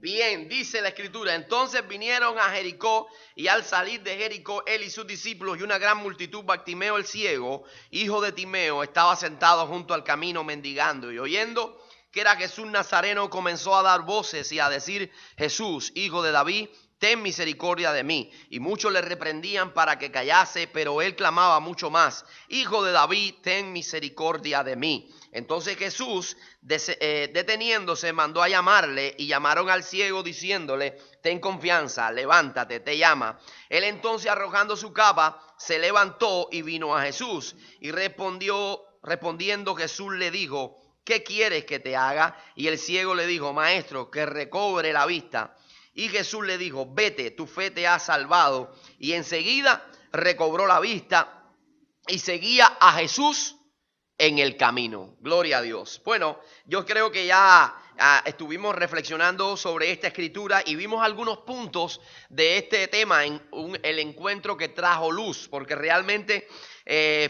Bien, dice la escritura, entonces vinieron a Jericó, y al salir de Jericó, él y sus discípulos y una gran multitud, Bartimeo el ciego, hijo de Timeo, estaba sentado junto al camino mendigando, y oyendo que era Jesús Nazareno, comenzó a dar voces y a decir: Jesús, hijo de David, ten misericordia de mí. Y muchos le reprendían para que callase, pero él clamaba mucho más: Hijo de David, ten misericordia de mí. Entonces Jesús, deteniéndose, mandó a llamarle, y llamaron al ciego diciéndole: ten confianza, levántate, te llama. Él entonces, arrojando su capa, se levantó y vino a Jesús. Y respondiendo Jesús le dijo: ¿qué quieres que te haga? Y el ciego le dijo: Maestro, que recobre la vista. Y Jesús le dijo: vete, tu fe te ha salvado. Y enseguida recobró la vista y seguía a Jesús en el camino. Gloria a Dios. Bueno, yo creo que ya estuvimos reflexionando sobre esta escritura y vimos algunos puntos de este tema en el encuentro que trajo luz, porque realmente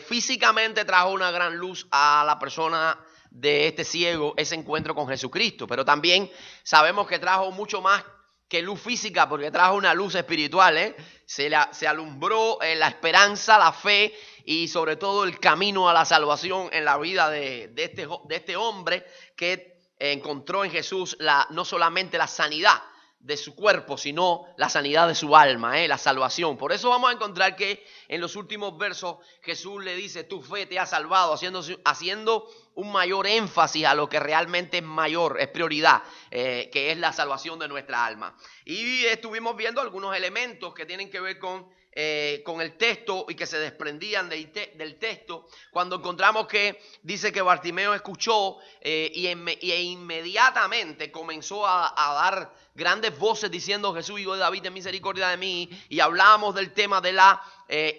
físicamente trajo una gran luz a la persona de este ciego, ese encuentro con Jesucristo, pero también sabemos que trajo mucho más que luz física, porque trajo una luz espiritual, se alumbró la esperanza, la fe y sobre todo el camino a la salvación en la vida de este hombre que encontró en Jesús no solamente la sanidad de su cuerpo, sino la sanidad de su alma, la salvación. Por eso vamos a encontrar que en los últimos versos Jesús le dice: tu fe te ha salvado, haciendo un mayor énfasis a lo que realmente es mayor, es prioridad, que es la salvación de nuestra alma. Y estuvimos viendo algunos elementos que tienen que ver con el texto y que se desprendían del texto, cuando encontramos que dice que Bartimeo escuchó e inmediatamente comenzó a dar grandes voces diciendo: Jesús, hijo de David, ten misericordia de mí. Y hablamos del tema de la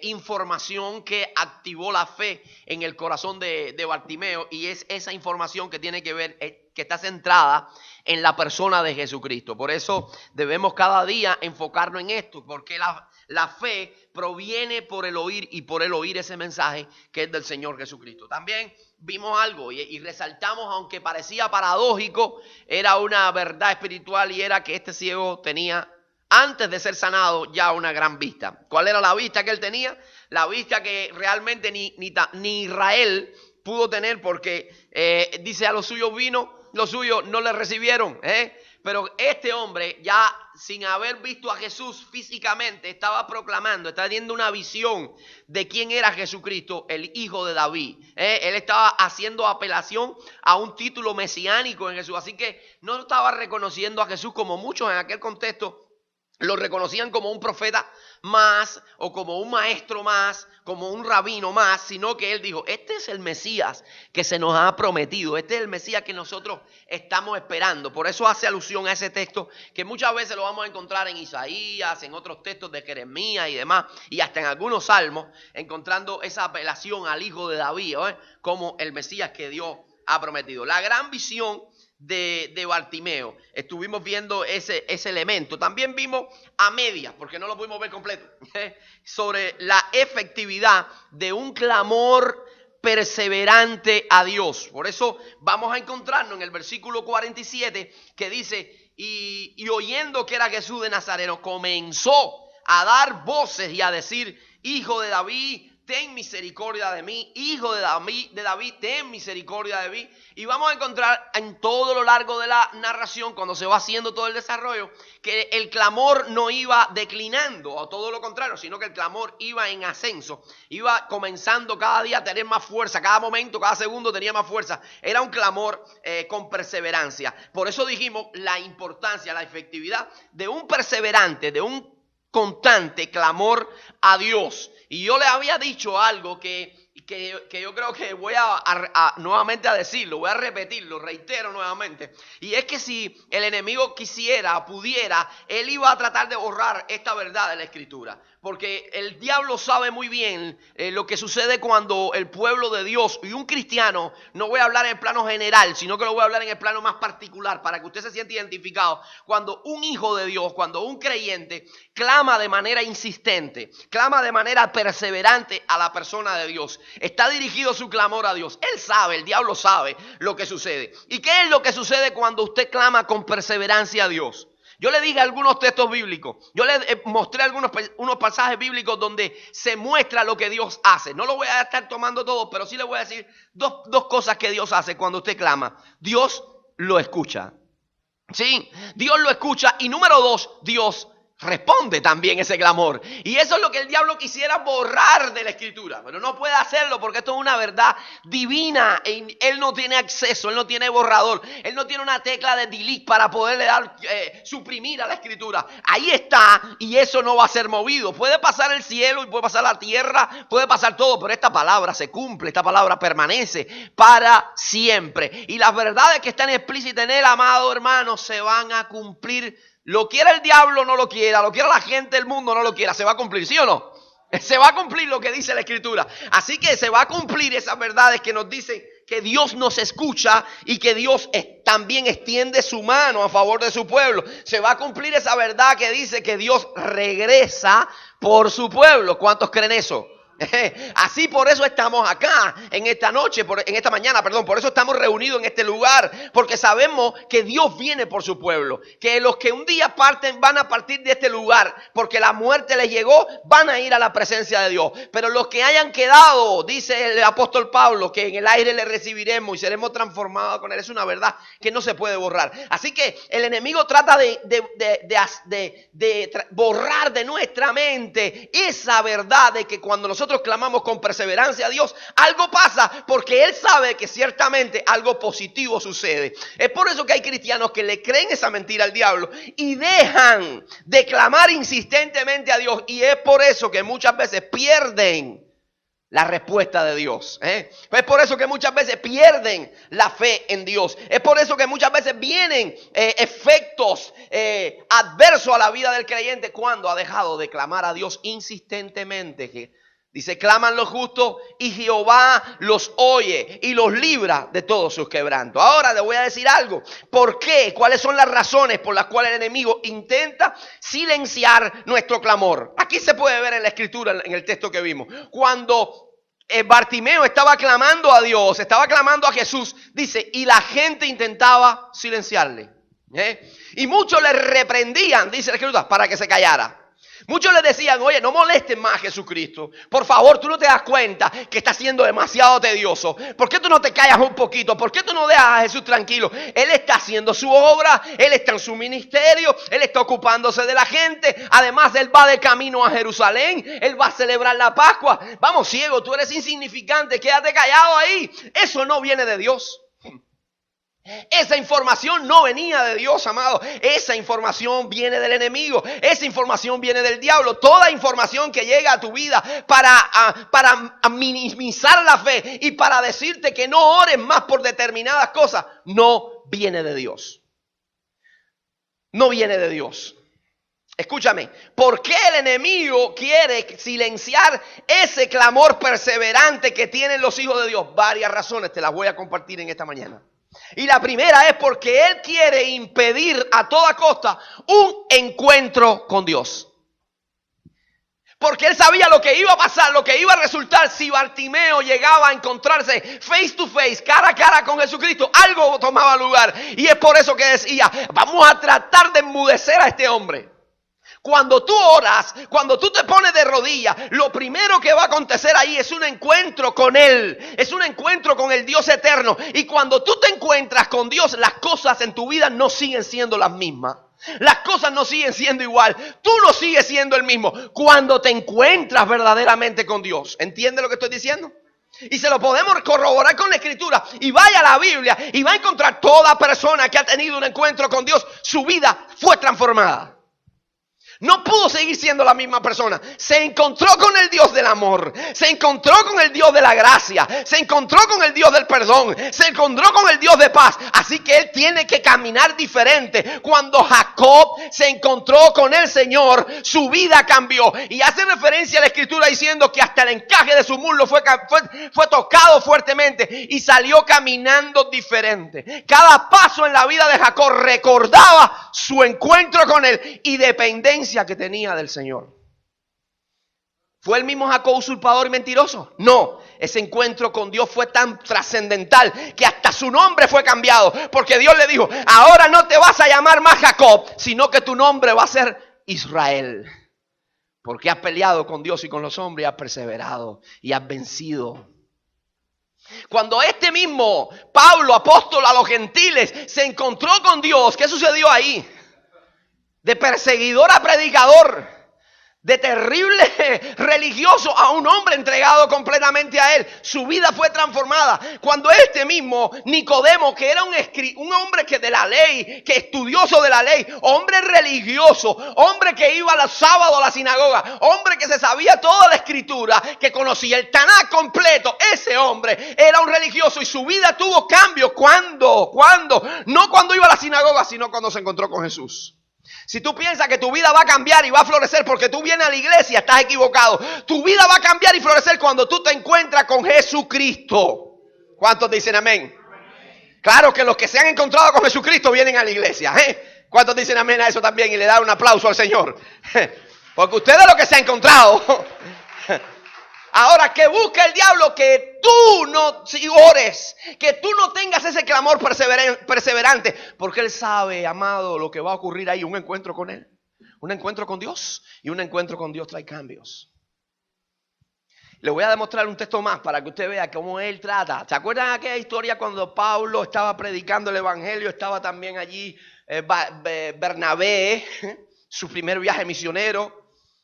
información que activó la fe en el corazón de Bartimeo, y es esa información que tiene que ver, que está centrada en la persona de Jesucristo. Por eso debemos cada día enfocarnos en esto, porque la fe proviene por el oír, y por el oír ese mensaje que es del Señor Jesucristo. También vimos algo y resaltamos, aunque parecía paradójico, era una verdad espiritual, y era que este ciego tenía, antes de ser sanado, ya una gran vista. ¿Cuál era la vista que él tenía? La vista que realmente ni Israel pudo tener, porque dice: a los suyos vino, los suyos no le recibieron. Pero este hombre, ya sin haber visto a Jesús físicamente, estaba proclamando, estaba teniendo una visión de quién era Jesucristo, el hijo de David. Él estaba haciendo apelación a un título mesiánico en Jesús. Así que no estaba reconociendo a Jesús como muchos en aquel contexto lo reconocían, como un profeta más, o como un maestro más, como un rabino más, sino que él dijo: este es el Mesías que se nos ha prometido, este es el Mesías que nosotros estamos esperando. Por eso hace alusión a ese texto, que muchas veces lo vamos a encontrar en Isaías, en otros textos de Jeremías y demás, y hasta en algunos salmos, encontrando esa apelación al hijo de David, como el Mesías que Dios ha prometido. La gran visión de Bartimeo, estuvimos viendo ese elemento. También vimos a medias, porque no lo pudimos ver completo, sobre la efectividad de un clamor perseverante a Dios. Por eso vamos a encontrarnos en el versículo 47, que dice: y oyendo que era Jesús de Nazareno, comenzó a dar voces y a decir: Hijo de David, ten misericordia de mí. Hijo de David, ten misericordia de mí. Y vamos a encontrar en todo lo largo de la narración, cuando se va haciendo todo el desarrollo, que el clamor no iba declinando, o todo lo contrario, sino que el clamor iba en ascenso. Iba comenzando cada día a tener más fuerza, cada momento, cada segundo tenía más fuerza. Era un clamor con perseverancia. Por eso dijimos la importancia, la efectividad de un perseverante, de un constante clamor a Dios. Y yo le había dicho algo que yo creo que voy nuevamente a decirlo, voy a repetirlo, reitero nuevamente. Y es que si el enemigo quisiera, pudiera, él iba a tratar de borrar esta verdad de la Escritura. porque el diablo sabe muy bien lo que sucede cuando el pueblo de Dios y un cristiano, no voy a hablar en el plano general, sino que lo voy a hablar en el plano más particular para que usted se sienta identificado. Cuando un hijo de Dios, cuando un creyente clama de manera insistente, clama de manera perseverante a la persona de Dios, está dirigido su clamor a Dios. Él sabe, el diablo sabe lo que sucede. ¿Y qué es lo que sucede cuando usted clama con perseverancia a Dios? Yo le dije algunos textos bíblicos, yo le mostré unos pasajes bíblicos donde se muestra lo que Dios hace. No lo voy a estar tomando todo, pero sí le voy a decir dos cosas que Dios hace cuando usted clama. Dios lo escucha. Sí, Dios lo escucha. Y número 2, Dios responde también ese clamor. Y eso es lo que el diablo quisiera borrar de la escritura, pero no puede hacerlo porque esto es una verdad divina. Él no tiene acceso, él no tiene borrador, él no tiene una tecla de delete para poderle dar suprimir a la escritura. Ahí está, y eso no va a ser movido. Puede pasar el cielo y puede pasar la tierra, puede pasar todo, pero esta palabra se cumple, esta palabra permanece para siempre. Y las verdades que están explícitas en él, amado hermano, se van a cumplir. Lo quiera el diablo, no lo quiera, lo quiera la gente del mundo, no lo quiera, se va a cumplir, ¿sí o no? Se va a cumplir lo que dice la escritura. Así que se va a cumplir esas verdades que nos dicen que Dios nos escucha y que Dios también extiende su mano a favor de su pueblo. Se va a cumplir esa verdad que dice que Dios regresa por su pueblo. ¿Cuántos creen eso? Así por eso estamos acá en esta noche, en esta mañana, perdón, por eso estamos reunidos en este lugar, porque sabemos que Dios viene por su pueblo, que los que un día parten van a partir de este lugar, porque la muerte les llegó, van a ir a la presencia de Dios, pero los que hayan quedado, dice el apóstol Pablo, que en el aire le recibiremos y seremos transformados con él. Es una verdad que no se puede borrar. Así que el enemigo trata de borrar de nuestra mente esa verdad de que cuando nosotros clamamos con perseverancia a Dios, algo pasa, porque Él sabe que ciertamente algo positivo sucede. Es por eso que hay cristianos que le creen esa mentira al diablo y dejan de clamar insistentemente a Dios, y es por eso que muchas veces pierden la respuesta de Dios. Es por eso que muchas veces pierden la fe en Dios. Es por eso que muchas veces vienen efectos adversos a la vida del creyente cuando ha dejado de clamar a Dios insistentemente. Dice, claman los justos y Jehová los oye y los libra de todos sus quebrantos. Ahora le voy a decir algo. ¿Por qué? ¿Cuáles son las razones por las cuales el enemigo intenta silenciar nuestro clamor? Aquí se puede ver en la escritura, en el texto que vimos. Cuando Bartimeo estaba clamando a Dios, estaba clamando a Jesús, dice, y la gente intentaba silenciarle. Y muchos le reprendían, dice la escritura, para que se callara. Muchos le decían, oye, no molesten más a Jesucristo. Por favor, tú no te das cuenta que está siendo demasiado tedioso. ¿Por qué tú no te callas un poquito? ¿Por qué tú no dejas a Jesús tranquilo? Él está haciendo su obra, Él está en su ministerio, Él está ocupándose de la gente. Además, Él va de camino a Jerusalén, Él va a celebrar la Pascua. Vamos, ciego, tú eres insignificante, quédate callado ahí. Eso no viene de Dios. Esa información no venía de Dios, amado. Esa información viene del enemigo. Esa información viene del diablo. Toda información que llega a tu vida para minimizar la fe y para decirte que no ores más por determinadas cosas, no viene de Dios. No viene de Dios. Escúchame, ¿por qué el enemigo quiere silenciar ese clamor perseverante que tienen los hijos de Dios? Varias razones, te las voy a compartir en esta mañana. Y la primera es porque Él quiere impedir a toda costa un encuentro con Dios. Porque Él sabía lo que iba a pasar, lo que iba a resultar si Bartimeo llegaba a encontrarse face to face, cara a cara con Jesucristo. Algo tomaba lugar. Y es por eso que decía, vamos a tratar de enmudecer a este hombre. Cuando tú oras, cuando tú te pones de rodillas, lo primero que va a acontecer ahí es un encuentro con Él. Es un encuentro con el Dios eterno. Y cuando tú te encuentras con Dios, las cosas en tu vida no siguen siendo las mismas. Las cosas no siguen siendo igual. Tú no sigues siendo el mismo cuando te encuentras verdaderamente con Dios. ¿Entiende lo que estoy diciendo? Y se lo podemos corroborar con la escritura. Y vaya a la Biblia y va a encontrar toda persona que ha tenido un encuentro con Dios, su vida fue transformada. No pudo seguir siendo la misma persona. Se encontró con el Dios del amor. Se encontró con el Dios de la gracia. Se encontró con el Dios del perdón. Se encontró con el Dios de paz. Así que él tiene que caminar diferente. Cuando Jacob se encontró con el Señor, su vida cambió. Y hace referencia a la Escritura diciendo que hasta el encaje de su muslo fue tocado fuertemente y salió caminando diferente. Cada paso en la vida de Jacob recordaba su encuentro con él y dependencia que tenía del Señor. ¿Fue el mismo Jacob usurpador y mentiroso? No, ese encuentro con Dios fue tan trascendental que hasta su nombre fue cambiado, porque Dios le dijo: ahora no te vas a llamar más Jacob, sino que tu nombre va a ser Israel, porque has peleado con Dios y con los hombres y has perseverado y has vencido. Cuando este mismo Pablo, apóstol a los gentiles, se encontró con Dios, ¿qué sucedió ahí? De perseguidor a predicador, de terrible religioso a un hombre entregado completamente a él. Su vida fue transformada. Cuando este mismo Nicodemo, que era un hombre que de la ley, que estudioso de la ley, hombre religioso, hombre que iba los sábados a la sinagoga, hombre que se sabía toda la escritura, que conocía el Tanaj completo, ese hombre era un religioso y su vida tuvo cambio. ¿Cuándo? No cuando iba a la sinagoga, sino cuando se encontró con Jesús. Si tú piensas que tu vida va a cambiar y va a florecer porque tú vienes a la iglesia, estás equivocado. Tu vida va a cambiar y florecer cuando tú te encuentras con Jesucristo. ¿Cuántos dicen amén? Claro que los que se han encontrado con Jesucristo vienen a la iglesia. ¿Cuántos dicen amén a eso también y le dan un aplauso al Señor? Porque usted es lo que se ha encontrado. Ahora, que busca el diablo que tú no ores, que tú no tengas ese clamor perseverante, porque él sabe, amado, lo que va a ocurrir ahí, un encuentro con él, un encuentro con Dios, y un encuentro con Dios trae cambios. Le voy a demostrar un texto más para que usted vea cómo él trata. ¿Se acuerdan de aquella historia cuando Pablo estaba predicando el evangelio? Estaba también allí Bernabé, su primer viaje misionero.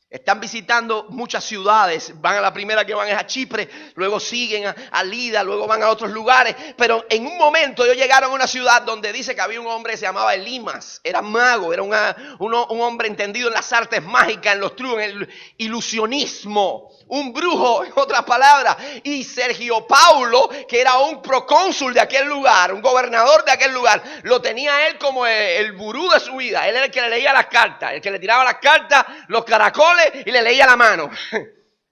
Están visitando muchas ciudades, van a la primera que van es a Chipre, luego siguen a Lida, luego van a otros lugares, pero en un momento ellos llegaron a una ciudad donde dice que había un hombre que se llamaba Elimas, era mago, era un hombre entendido en las artes mágicas, en los trucos, en el ilusionismo, un brujo, en otras palabras, y Sergio Paulo, que era un procónsul de aquel lugar, un gobernador de aquel lugar, lo tenía él como el gurú de su vida, él era el que le leía las cartas, el que le tiraba las cartas, los caracoles, y le leía la mano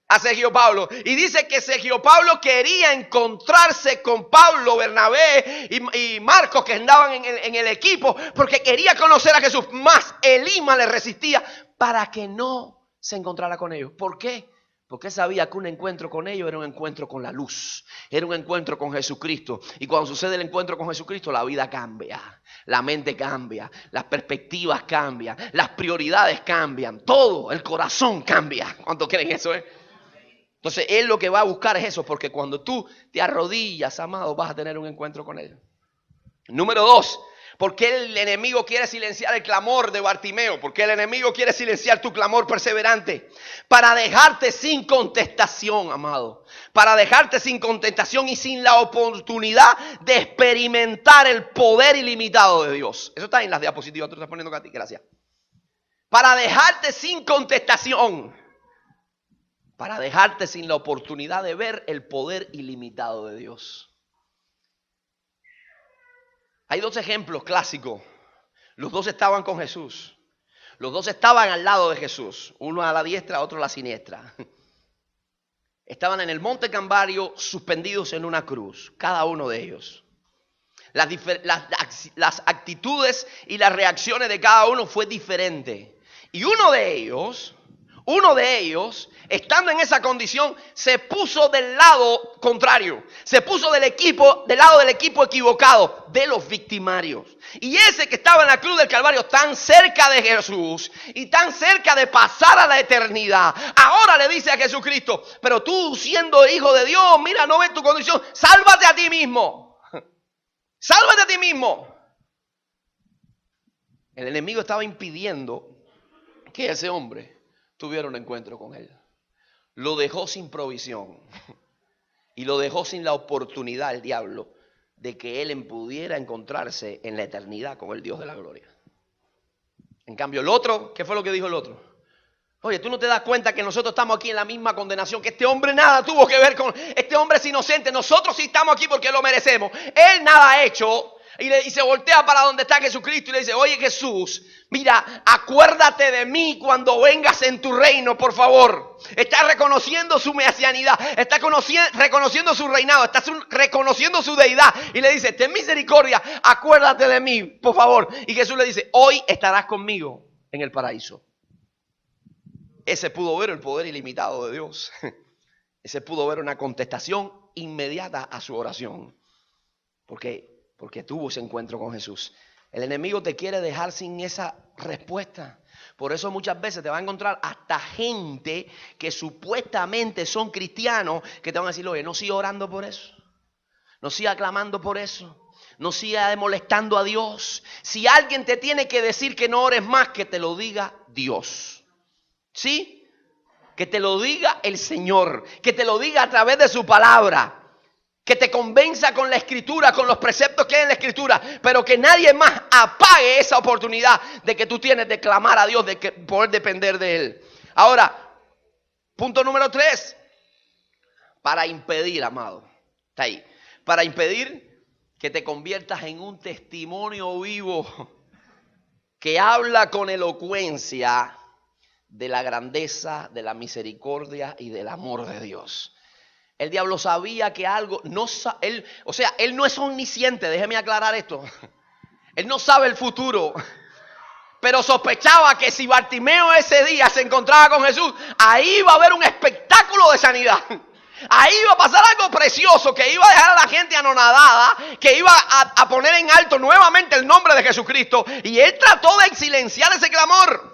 a Sergio Paulo. Y dice que Sergio Paulo quería encontrarse con Pablo, Bernabé y Marcos, que andaban en el equipo, porque quería conocer a Jesús. Más Elimas le resistía para que no se encontrara con ellos. ¿Por qué? Porque sabía que un encuentro con ellos era un encuentro con la luz, era un encuentro con Jesucristo. Y cuando sucede el encuentro con Jesucristo, la vida cambia, la mente cambia, las perspectivas cambian, las prioridades cambian, todo, el corazón cambia. ¿Cuántos creen eso? Entonces él lo que va a buscar es eso, porque cuando tú te arrodillas, amado, vas a tener un encuentro con él. Número 2. ¿Por qué el enemigo quiere silenciar el clamor de Bartimeo? ¿Por qué el enemigo quiere silenciar tu clamor perseverante? Para dejarte sin contestación, amado. Para dejarte sin contestación y sin la oportunidad de experimentar el poder ilimitado de Dios. Eso está en las diapositivas, tú estás poniendo acá a ti, gracias. Para dejarte sin contestación. Para dejarte sin la oportunidad de ver el poder ilimitado de Dios. Hay dos ejemplos clásicos. Los dos estaban con Jesús. Los dos estaban al lado de Jesús. Uno a la diestra, otro a la siniestra. Estaban en el monte Calvario suspendidos en una cruz. Cada uno de ellos. Las actitudes y las reacciones de cada uno fue diferente. Y uno de ellos, estando en esa condición, se puso del lado contrario. Se puso del lado del equipo equivocado, de los victimarios. Y ese que estaba en la cruz del Calvario, tan cerca de Jesús y tan cerca de pasar a la eternidad, ahora le dice a Jesucristo: pero tú, siendo hijo de Dios, mira, no ves tu condición, sálvate a ti mismo. Sálvate a ti mismo. El enemigo estaba impidiendo que ese hombre tuviera un encuentro con él. Lo dejó sin provisión y lo dejó sin la oportunidad, el diablo, de que él pudiera encontrarse en la eternidad con el Dios de la gloria. En cambio el otro, ¿qué fue lo que dijo el otro? Oye, tú no te das cuenta que nosotros estamos aquí en la misma condenación, que este hombre nada tuvo que ver con, este hombre es inocente, nosotros sí estamos aquí porque lo merecemos. Él nada ha hecho. Y se voltea para donde está Jesucristo y le dice, oye Jesús, mira, acuérdate de mí cuando vengas en tu reino, por favor. Está reconociendo su mesianidad, está reconociendo su reinado, está reconociendo su deidad. Y le dice, ten misericordia, acuérdate de mí, por favor. Y Jesús le dice, hoy estarás conmigo en el paraíso. Ese pudo ver el poder ilimitado de Dios. Ese pudo ver una contestación inmediata a su oración. Porque tuvo ese encuentro con Jesús. El enemigo te quiere dejar sin esa respuesta. Por eso muchas veces te va a encontrar hasta gente que supuestamente son cristianos que te van a decir, oye, no siga orando por eso. No siga clamando por eso. No siga molestando a Dios. Si alguien te tiene que decir que no ores más, que te lo diga Dios. ¿Sí? Que te lo diga el Señor. Que te lo diga a través de su palabra. Que te convenza con la Escritura, con los preceptos que hay en la Escritura, pero que nadie más apague esa oportunidad de que tú tienes de clamar a Dios, de poder depender de Él. Ahora, punto número 3, para impedir, amado, está ahí, para impedir que te conviertas en un testimonio vivo que habla con elocuencia de la grandeza, de la misericordia y del amor de Dios. El diablo sabía que algo, él no es omnisciente, déjeme aclarar esto. Él no sabe el futuro, pero sospechaba que si Bartimeo ese día se encontraba con Jesús, ahí iba a haber un espectáculo de sanidad. Ahí iba a pasar algo precioso que iba a dejar a la gente anonadada, que iba a poner en alto nuevamente el nombre de Jesucristo. Y él trató de silenciar ese clamor.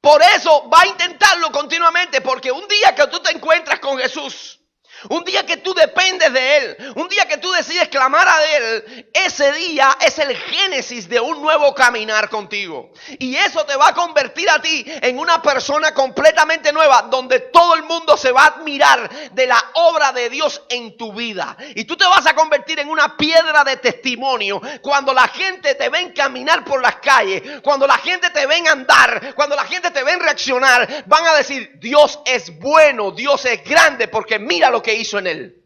Por eso va a intentarlo continuamente, porque un día que tú te encuentras con Jesús, un día que tú dependes de Él, un día que tú decides clamar a Él, ese día es el génesis de un nuevo caminar contigo. Y eso te va a convertir a ti en una persona completamente nueva, donde todo el mundo se va a admirar de la obra de Dios en tu vida. Y tú te vas a convertir en una piedra de testimonio cuando la gente te ven caminar por las calles, cuando la gente te ven andar, cuando la gente te ven reaccionar, van a decir, Dios es bueno, Dios es grande, porque mira lo que hizo en él.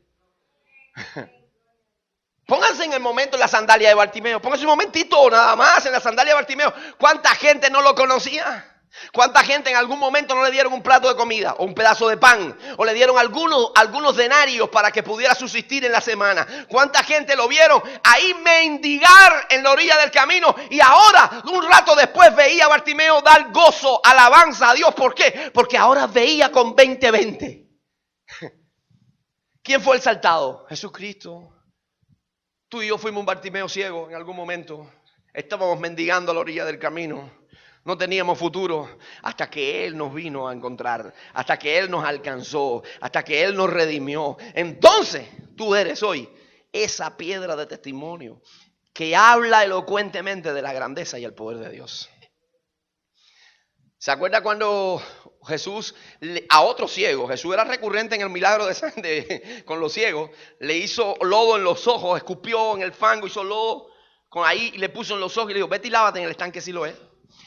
Pónganse en el momento en la sandalia de Bartimeo. Pónganse un momentito nada más en la sandalia de Bartimeo. ¿Cuánta gente no lo conocía? ¿Cuánta gente en algún momento no le dieron un plato de comida o un pedazo de pan? O le dieron algunos denarios para que pudiera subsistir en la semana. ¿Cuánta gente lo vieron ahí mendigar en la orilla del camino? Y ahora, un rato después, veía a Bartimeo dar gozo, alabanza a Dios. ¿Por qué? Porque ahora veía con 20/20. ¿Quién fue el saltado? Jesucristo. Tú y yo fuimos un Bartimeo ciego en algún momento. Estábamos mendigando a la orilla del camino. No teníamos futuro hasta que Él nos vino a encontrar, hasta que Él nos alcanzó, hasta que Él nos redimió. Entonces tú eres hoy esa piedra de testimonio que habla elocuentemente de la grandeza y el poder de Dios. ¿Se acuerda cuando Jesús a otro ciego, Jesús era recurrente en el milagro con los ciegos, le hizo lodo en los ojos, escupió en el fango, hizo lodo con ahí y le puso en los ojos y le dijo, vete y lávate en el estanque Siloé.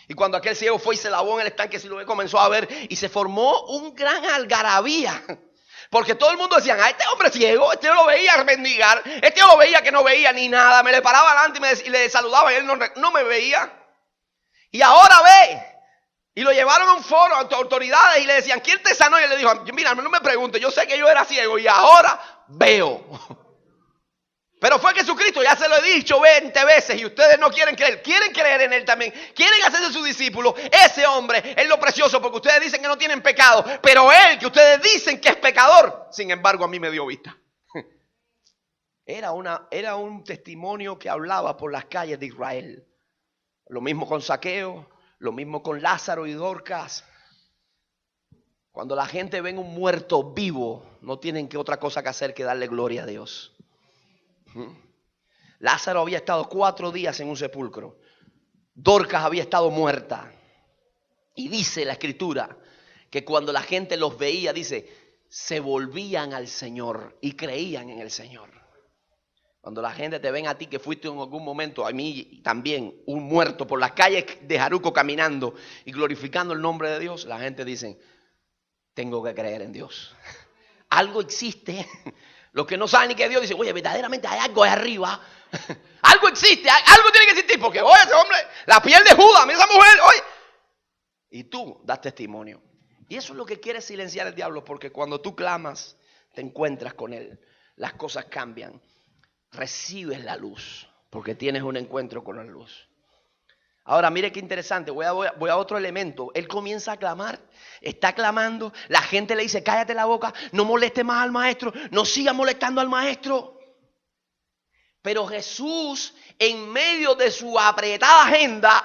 Y cuando aquel ciego fue y se lavó en el estanque Siloé, comenzó a ver y se formó un gran algarabía. Porque todo el mundo decía, este hombre ciego, este yo lo veía mendigar, este yo lo veía que no veía ni nada, me le paraba adelante y le saludaba y él no me veía. Y ahora ve. Y lo llevaron a un foro ante autoridades y le decían, ¿quién te sanó? Y él le dijo, mira, no me pregunte, yo sé que yo era ciego y ahora veo. Pero fue Jesucristo, ya se lo he dicho 20 veces y ustedes no quieren creer. Quieren creer en Él también, quieren hacerse sus discípulos. Ese hombre es lo precioso porque ustedes dicen que no tienen pecado, pero Él, que ustedes dicen que es pecador, sin embargo a mí me dio vista. Era un testimonio que hablaba por las calles de Israel. Lo mismo con Zaqueo. Lo mismo con Lázaro y Dorcas. Cuando la gente ve un muerto vivo, no tienen que otra cosa que hacer que darle gloria a Dios. Lázaro había estado 4 días en un sepulcro. Dorcas había estado muerta. Y dice la Escritura que cuando la gente los veía, dice, se volvían al Señor y creían en el Señor. Cuando la gente te ven a ti que fuiste en algún momento, a mí también, un muerto por las calles de Jaruco caminando y glorificando el nombre de Dios, la gente dice, tengo que creer en Dios. Algo existe. Los que no saben ni que Dios dicen, oye, verdaderamente hay algo ahí arriba. Algo existe, algo tiene que existir. Porque, oye, ese hombre, la piel de Judas, mira esa mujer, oye. Y tú das testimonio. Y eso es lo que quiere silenciar el diablo, porque cuando tú clamas, te encuentras con él. Las cosas cambian. Recibes la luz, porque tienes un encuentro con la luz. Ahora, mire qué interesante, voy a otro elemento. Él comienza a clamar, está clamando, la gente le dice, cállate la boca, no moleste más al maestro, no siga molestando al maestro. Pero Jesús, en medio de su apretada agenda,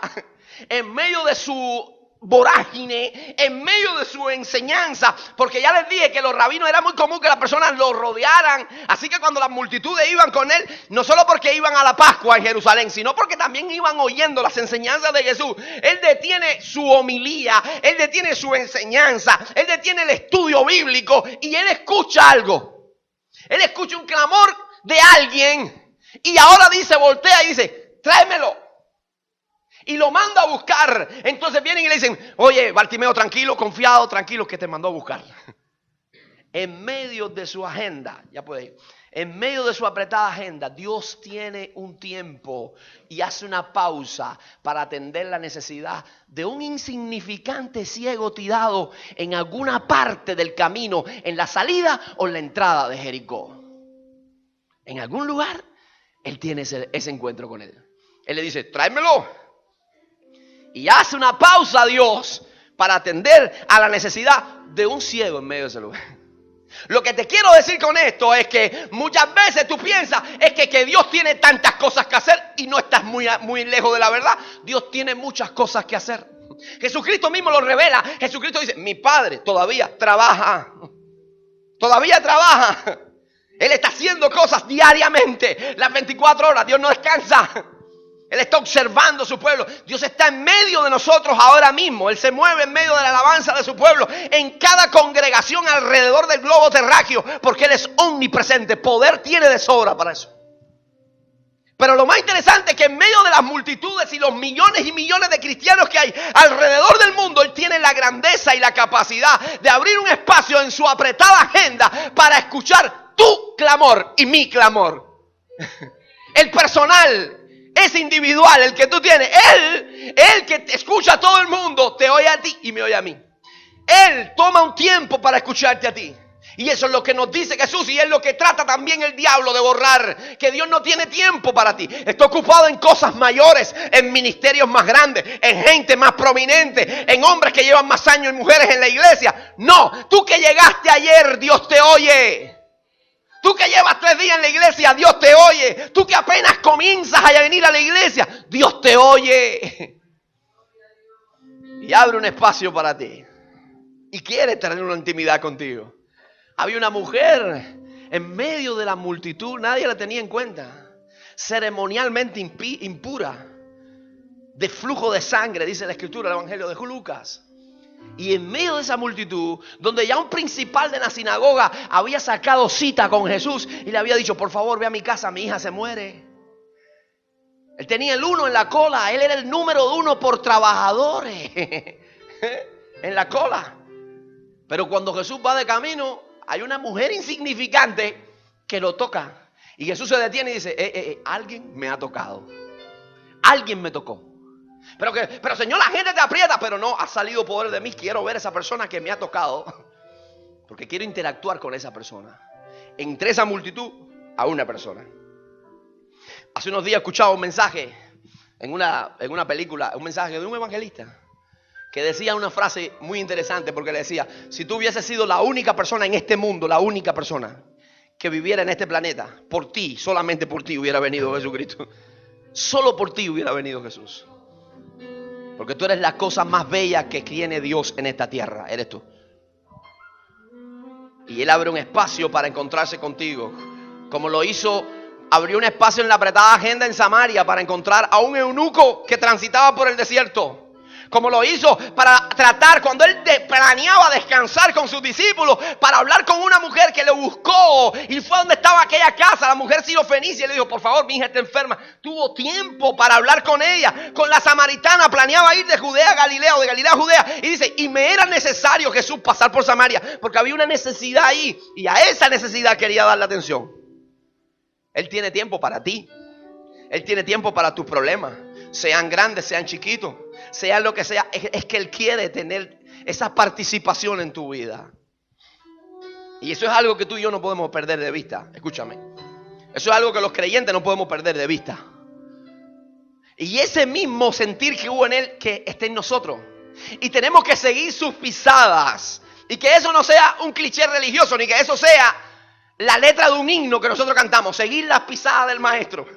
en medio de su vorágine, en medio de su enseñanza, porque ya les dije que los rabinos era muy común que las personas lo rodearan, así que cuando las multitudes iban con él, no solo porque iban a la Pascua en Jerusalén, sino porque también iban oyendo las enseñanzas de Jesús. Él detiene su homilía, él detiene su enseñanza, él detiene el estudio bíblico y él escucha algo. Él escucha un clamor de alguien y ahora dice, voltea y dice, tráemelo. Y lo manda a buscar. Entonces vienen y le dicen, oye, Bartimeo, tranquilo, confiado, tranquilo, que te mandó a buscar. En medio de su agenda, ya puede ir, en medio de su apretada agenda, Dios tiene un tiempo y hace una pausa para atender la necesidad de un insignificante ciego tirado en alguna parte del camino, en la salida o en la entrada de Jericó. En algún lugar, él tiene ese encuentro con él. Él le dice, tráemelo. Y hace una pausa a Dios para atender a la necesidad de un ciego en medio de ese lugar. Lo que te quiero decir con esto es que muchas veces tú piensas es que Dios tiene tantas cosas que hacer y no estás muy lejos de la verdad. Dios tiene muchas cosas que hacer. Jesucristo mismo lo revela. Jesucristo dice, mi Padre todavía trabaja. Todavía trabaja. Él está haciendo cosas diariamente. Las 24 horas. Dios no descansa. Él está observando a su pueblo. Dios está en medio de nosotros ahora mismo. Él se mueve en medio de la alabanza de su pueblo. En cada congregación alrededor del globo terráqueo. Porque Él es omnipresente. Poder tiene de sobra para eso. Pero lo más interesante es que en medio de las multitudes y los millones y millones de cristianos que hay alrededor del mundo, Él tiene la grandeza y la capacidad de abrir un espacio en su apretada agenda para escuchar tu clamor y mi clamor. El personal. Es individual, el que tú tienes. Él que te escucha a todo el mundo, te oye a ti y me oye a mí. Él toma un tiempo para escucharte a ti. Y eso es lo que nos dice Jesús y es lo que trata también el diablo de borrar. Que Dios no tiene tiempo para ti. Está ocupado en cosas mayores, en ministerios más grandes, en gente más prominente, en hombres que llevan más años y mujeres en la iglesia. No, tú que llegaste ayer, Dios te oye. Tú que llevas 3 días en la iglesia, Dios te oye. Tú que apenas comienzas a venir a la iglesia, Dios te oye. Y abre un espacio para ti. Y quiere tener una intimidad contigo. Había una mujer en medio de la multitud, nadie la tenía en cuenta. Ceremonialmente impura. De flujo de sangre, dice la escritura, el evangelio de Lucas. Y en medio de esa multitud, donde ya un principal de la sinagoga había sacado cita con Jesús y le había dicho, por favor, ve a mi casa, mi hija se muere. Él tenía el 1 en la cola, él era el número 1 por trabajadores en la cola. Pero cuando Jesús va de camino, hay una mujer insignificante que lo toca. Y Jesús se detiene y dice, alguien me ha tocado. Alguien me tocó. Pero Señor, la gente te aprieta. Pero no, ha salido poder de mí. Quiero ver a esa persona que me ha tocado. Porque quiero interactuar con esa persona. Entre esa multitud a una persona. Hace unos días escuchaba un mensaje en una película, un mensaje de un evangelista que decía una frase muy interesante, porque le decía, si tú hubieses sido la única persona en este mundo, la única persona que viviera en este planeta, por ti, solamente por ti hubiera venido Jesucristo. Solo por ti hubiera venido Jesús. Porque tú eres la cosa más bella que tiene Dios en esta tierra, eres tú. Y Él abre un espacio para encontrarse contigo, como lo hizo. Abrió un espacio en la apretada agenda en Samaria para encontrar a un eunuco que transitaba por el desierto. Como lo hizo para tratar cuando él planeaba descansar con sus discípulos, para hablar con una mujer que le buscó y fue donde estaba aquella casa, la mujer sirofenicia, y le dijo: por favor, mi hija está enferma. Tuvo tiempo para hablar con ella. Con la samaritana planeaba ir de Judea a Galilea o de Galilea a Judea, y dice: y me era necesario, Jesús, pasar por Samaria, porque había una necesidad ahí, y a esa necesidad quería darle atención. Él tiene tiempo para ti. Él tiene tiempo para tus problemas, sean grandes, sean chiquitos, sea lo que sea. Es que Él quiere tener esa participación en tu vida. Y eso es algo que tú y yo no podemos perder de vista. Escúchame. Eso es algo que los creyentes no podemos perder de vista. Y ese mismo sentir que hubo en Él, que está en nosotros. Y tenemos que seguir sus pisadas. Y que eso no sea un cliché religioso, ni que eso sea la letra de un himno que nosotros cantamos. Seguir las pisadas del Maestro.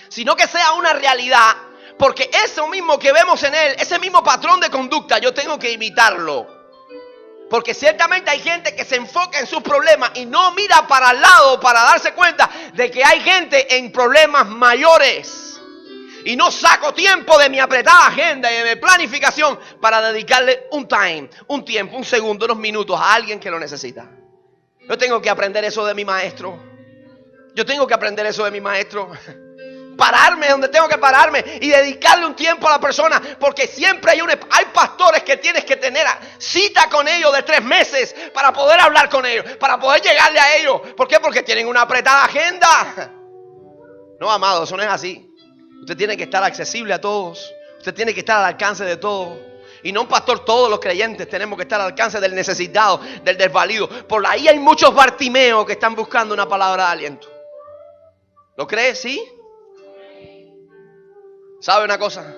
Sino que sea una realidad, porque eso mismo que vemos en Él, ese mismo patrón de conducta, yo tengo que imitarlo. Porque ciertamente hay gente que se enfoca en sus problemas y no mira para el lado para darse cuenta de que hay gente en problemas mayores. Y no saco tiempo de mi apretada agenda y de mi planificación para dedicarle un tiempo, un segundo, unos minutos a alguien que lo necesita. Yo tengo que aprender eso de mi maestro. Yo tengo que aprender eso de mi maestro. Pararme donde tengo que pararme y dedicarle un tiempo a la persona, porque siempre hay pastores que tienes que tener cita con ellos de 3 meses para poder hablar con ellos, para poder llegarle a ellos. ¿Por qué? Porque tienen una apretada agenda. No, amado, eso no es así. Usted tiene que estar accesible a todos. Usted tiene que estar al alcance de todos. Y no un pastor, todos los creyentes tenemos que estar al alcance del necesitado, del desvalido. Por ahí hay muchos Bartimeos que están buscando una palabra de aliento. ¿Lo crees? ¿Sí? ¿Sabe una cosa?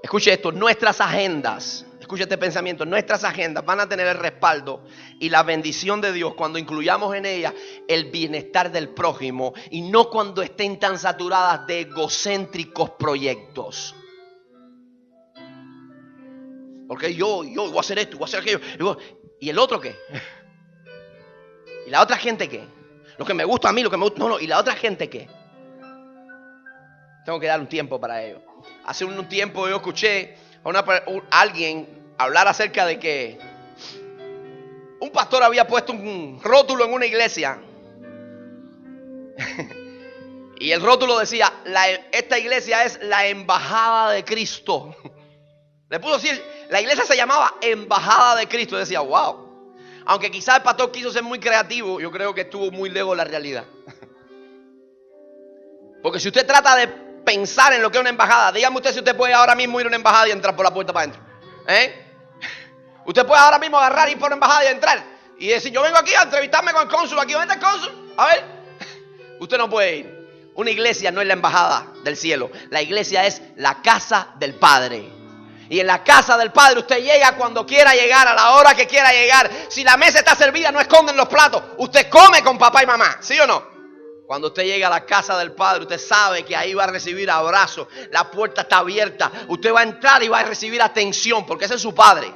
Escuche esto, nuestras agendas, escuche este pensamiento, nuestras agendas van a tener el respaldo y la bendición de Dios cuando incluyamos en ellas el bienestar del prójimo y no cuando estén tan saturadas de egocéntricos proyectos. Porque yo voy a hacer esto, voy a hacer aquello. ¿Y el otro qué? ¿Y la otra gente qué? Lo que me gusta a mí, lo que me gusta... No, ¿y la otra gente qué? Tengo que dar un tiempo para ello. Hace un tiempo yo escuché a alguien hablar acerca de que un pastor había puesto un rótulo en una iglesia. Y el rótulo decía: esta iglesia es la embajada de Cristo. Le puso decir, la iglesia se llamaba Embajada de Cristo. Y decía: wow. Aunque quizás el pastor quiso ser muy creativo, yo creo que estuvo muy lejos de la realidad. Porque si usted trata de pensar en lo que es una embajada, dígame usted si usted puede ahora mismo ir a una embajada y entrar por la puerta para adentro. Usted puede ahora mismo agarrar, ir por una embajada y entrar y decir: yo vengo aquí a entrevistarme con el cónsul. Aquí, ¿dónde está el cónsul? A ver. Usted no puede ir. Una iglesia no es la embajada del cielo. La iglesia es la casa del Padre. Y en la casa del Padre usted llega cuando quiera llegar, a la hora que quiera llegar. Si la mesa está servida, no esconden los platos. Usted come con papá y mamá, ¿sí o no? Cuando usted llega a la casa del Padre, usted sabe que ahí va a recibir abrazos. La puerta está abierta. Usted va a entrar y va a recibir atención, porque ese es su Padre.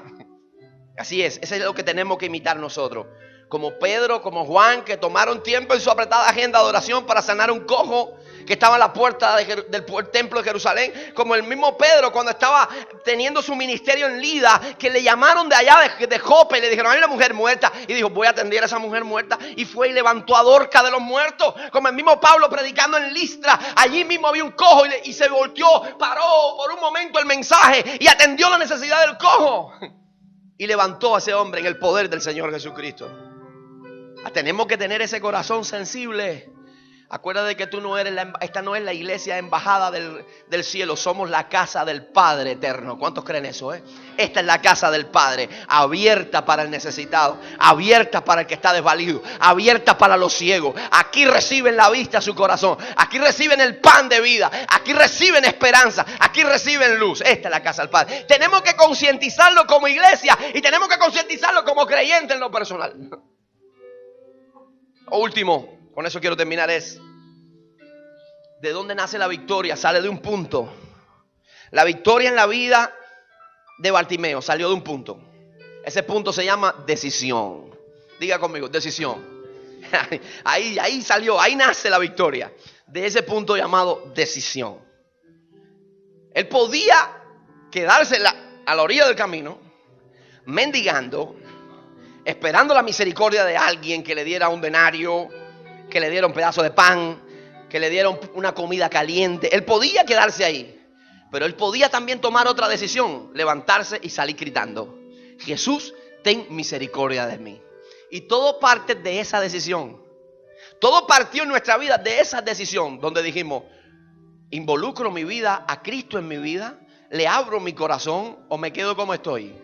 Así es, ese es lo que tenemos que imitar nosotros. Como Pedro, como Juan, que tomaron tiempo en su apretada agenda de oración para sanar un cojo que estaba en la puerta del templo de Jerusalén. Como el mismo Pedro, cuando estaba teniendo su ministerio en Lida, que le llamaron de allá de Jope y le dijeron: hay una mujer muerta. Y dijo: voy a atender a esa mujer muerta. Y fue y levantó a Dorca de los muertos. Como el mismo Pablo predicando en Listra, allí mismo había un cojo y se volteó, paró por un momento el mensaje y atendió la necesidad del cojo. Y levantó a ese hombre en el poder del Señor Jesucristo. Tenemos que tener ese corazón sensible. Acuérdate que tú no eres esta no es la iglesia embajada del cielo. Somos la casa del Padre eterno. ¿Cuántos creen eso? Esta es la casa del Padre, abierta para el necesitado, abierta para el que está desvalido, abierta para los ciegos. Aquí reciben la vista a su corazón. Aquí reciben el pan de vida. Aquí reciben esperanza. Aquí reciben luz. Esta es la casa del Padre. Tenemos que concientizarlo como iglesia y tenemos que concientizarlo como creyente en lo personal. Último, con eso quiero terminar, es: ¿de dónde nace la victoria? Sale de un punto. La victoria en la vida de Bartimeo salió de un punto. Ese punto se llama decisión. Diga conmigo, decisión. Ahí salió, ahí nace la victoria. De ese punto llamado decisión. Él podía quedarse a la orilla del camino, mendigando, esperando la misericordia de alguien que le diera un denario, que le diera un pedazo de pan, que le diera una comida caliente. Él podía quedarse ahí, pero él podía también tomar otra decisión, levantarse y salir gritando: Jesús, ten misericordia de mí. Y todo parte de esa decisión. Todo partió en nuestra vida de esa decisión, donde dijimos: involucro mi vida a Cristo en mi vida, le abro mi corazón o me quedo como estoy.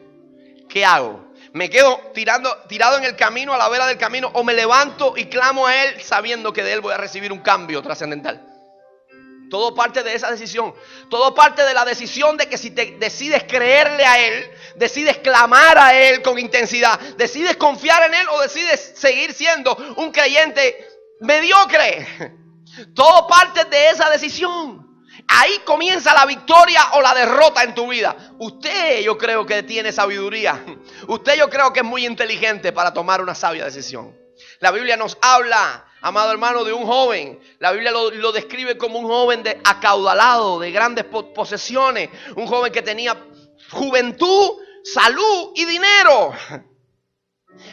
¿Qué hago? ¿Me quedo tirado en el camino, a la vera del camino, o me levanto y clamo a Él sabiendo que de Él voy a recibir un cambio trascendental? Todo parte de esa decisión. Todo parte de la decisión de que si te decides creerle a Él, decides clamar a Él con intensidad, decides confiar en Él o decides seguir siendo un creyente mediocre. Todo parte de esa decisión. Ahí comienza la victoria o la derrota en tu vida. Usted, yo creo que tiene sabiduría. Usted, yo creo que es muy inteligente para tomar una sabia decisión. La Biblia nos habla, amado hermano, de un joven. La Biblia lo describe como un joven acaudalado, de grandes posesiones. Un joven que tenía juventud, salud y dinero.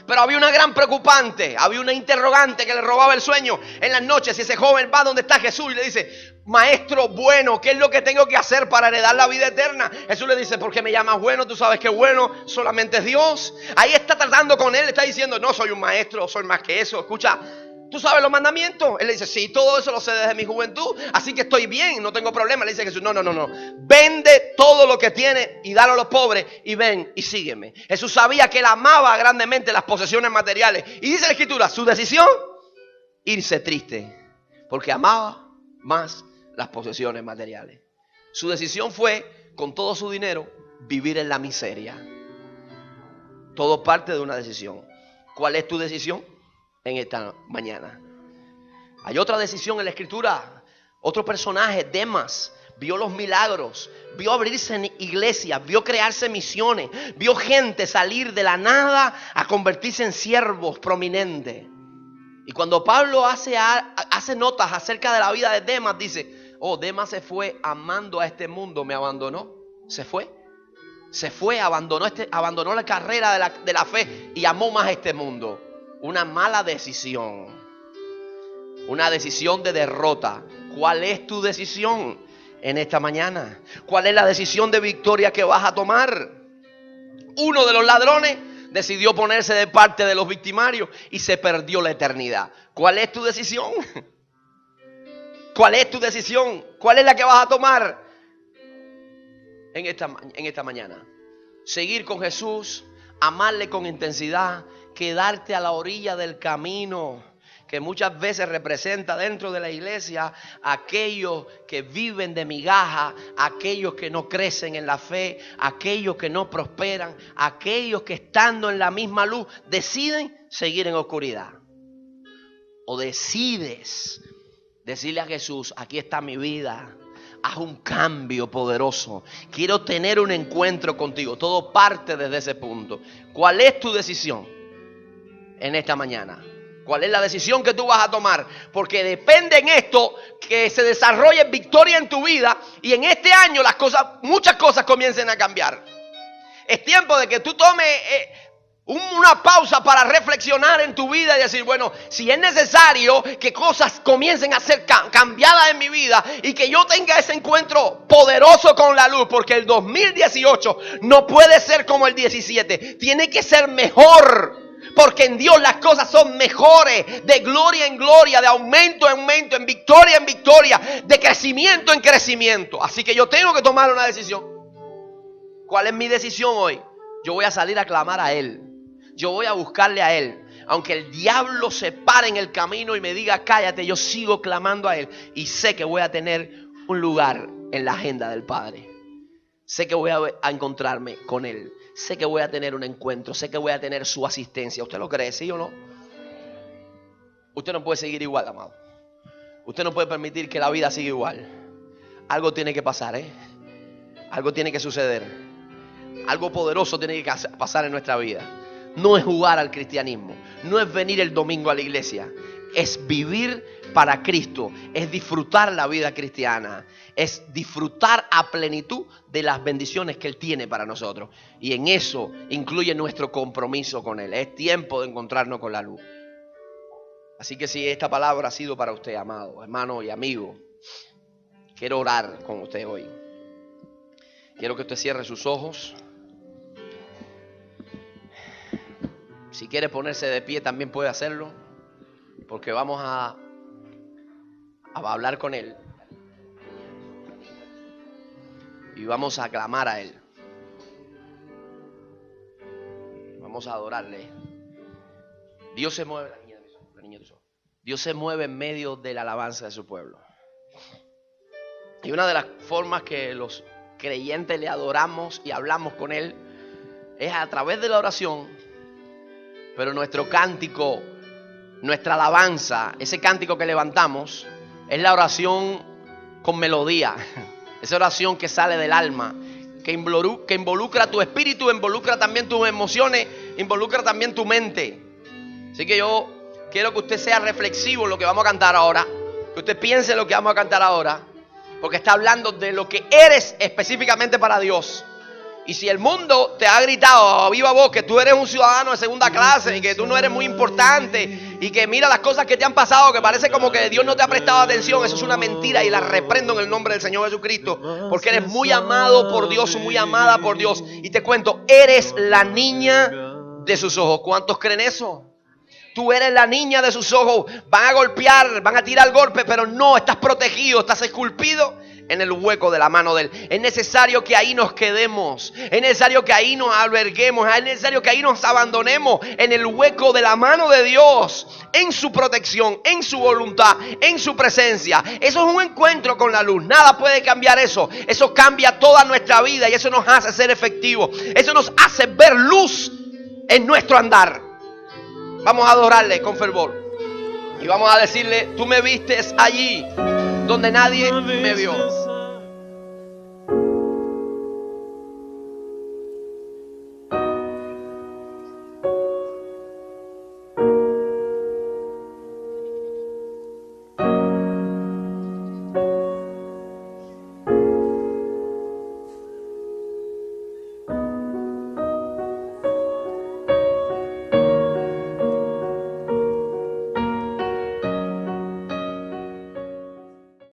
Pero había una gran preocupante, había una interrogante que le robaba el sueño en las noches. Y ese joven va donde está Jesús y le dice: Maestro bueno, ¿qué es lo que tengo que hacer para heredar la vida eterna? Jesús le dice: ¿por qué me llamas bueno? Tú sabes que bueno solamente es Dios. Ahí está tratando con él, le está diciendo: no soy un maestro, soy más que eso. Escucha, ¿tú sabes los mandamientos? Él le dice: sí, todo eso lo sé desde mi juventud, así que estoy bien, no tengo problema. Le dice Jesús: no. Vende todo lo que tienes y dalo a los pobres y ven y sígueme. Jesús sabía que él amaba grandemente las posesiones materiales. Y dice la Escritura, su decisión, irse triste, porque amaba más las posesiones materiales. Su decisión fue, con todo su dinero, vivir en la miseria. Todo parte de una decisión. ¿Cuál es tu decisión en esta mañana? Hay otra decisión en la Escritura. Otro personaje, Demas, vio los milagros, vio abrirse en iglesias, vio crearse misiones, vio gente salir de la nada a convertirse en siervos prominentes. Y cuando Pablo hace notas acerca de la vida de Demas, dice: oh, Demas se fue amando a este mundo, me abandonó. Se fue, abandonó la carrera de la fe y amó más a este mundo. Una mala decisión, una decisión de derrota. ¿Cuál es tu decisión en esta mañana? ¿Cuál es la decisión de victoria que vas a tomar? Uno de los ladrones decidió ponerse de parte de los victimarios y se perdió la eternidad. ¿Cuál es tu decisión? ¿Cuál es tu decisión? ¿Cuál es la que vas a tomar en esta mañana? Seguir con Jesús, amarle con intensidad, quedarte a la orilla del camino, que muchas veces representa dentro de la iglesia aquellos que viven de migaja, aquellos que no crecen en la fe, aquellos que no prosperan, aquellos que estando en la misma luz deciden seguir en oscuridad. O decides decirle a Jesús: aquí está mi vida, haz un cambio poderoso, quiero tener un encuentro contigo. Todo parte desde ese punto. ¿Cuál es tu decisión en esta mañana? ¿Cuál es la decisión que tú vas a tomar? Porque depende en esto que se desarrolle victoria en tu vida y en este año muchas cosas comiencen a cambiar. Es tiempo de que tú tomes una pausa para reflexionar en tu vida y decir: bueno, si es necesario que cosas comiencen a ser cambiadas en mi vida y que yo tenga ese encuentro poderoso con la luz, porque el 2018 no puede ser como el 17, tiene que ser mejor. Porque en Dios las cosas son mejores, de gloria en gloria, de aumento en aumento, en victoria, de crecimiento en crecimiento. Así que yo tengo que tomar una decisión. ¿Cuál es mi decisión hoy? Yo voy a salir a clamar a Él. Yo voy a buscarle a Él. Aunque el diablo se pare en el camino y me diga: cállate, yo sigo clamando a Él. Y sé que voy a tener un lugar en la agenda del Padre. Sé que voy a encontrarme con Él. Sé que voy a tener un encuentro. Sé que voy a tener su asistencia. ¿Usted lo cree, sí o no? Usted no puede seguir igual, amado. Usted no puede permitir que la vida siga igual. Algo tiene que pasar, Algo tiene que suceder. Algo poderoso tiene que pasar en nuestra vida. No es jugar al cristianismo. No es venir el domingo a la iglesia. Es vivir para Cristo es disfrutar la vida cristiana, es disfrutar a plenitud de las bendiciones que Él tiene para nosotros. Y en eso incluye nuestro compromiso con Él. Es tiempo de encontrarnos con la luz. Así que si esta palabra ha sido para usted, amado, hermano y amigo, quiero orar con usted hoy. Quiero que usted cierre sus ojos. Si quiere ponerse de pie también puede hacerlo, porque vamos a hablar con Él y vamos a clamar a Él. Vamos a adorarle. Dios se mueve, Dios se mueve en medio de la alabanza de su pueblo. Y una de las formas que los creyentes le adoramos y hablamos con Él es a través de la oración. Pero nuestro cántico, nuestra alabanza, ese cántico que levantamos, es la oración con melodía. Esa oración que sale del alma, que involucra tu espíritu, involucra también tus emociones, involucra también tu mente. Así que yo quiero que usted sea reflexivo en lo que vamos a cantar ahora, que usted piense en lo que vamos a cantar ahora, porque está hablando de lo que eres específicamente para Dios. Y si el mundo te ha gritado a viva voz que tú eres un ciudadano de segunda clase y que tú no eres muy importante y que mira las cosas que te han pasado, que parece como que Dios no te ha prestado atención, eso es una mentira y la reprendo en el nombre del Señor Jesucristo, porque eres muy amado por Dios, muy amada por Dios. Y te cuento, eres la niña de sus ojos. ¿Cuántos creen eso? Tú eres la niña de sus ojos. Van a golpear, van a tirar golpes, pero no, estás protegido, estás esculpido en el hueco de la mano de Él. Es necesario que ahí nos quedemos. Es necesario que ahí nos alberguemos. Es necesario que ahí nos abandonemos en el hueco de la mano de Dios, en su protección, en su voluntad, en su presencia. Eso es un encuentro con la luz. Nada puede cambiar eso. Eso cambia toda nuestra vida y eso nos hace ser efectivos. Eso nos hace ver luz en nuestro andar. Vamos a adorarle con fervor y vamos a decirle: tú me vistes allí donde nadie me vio.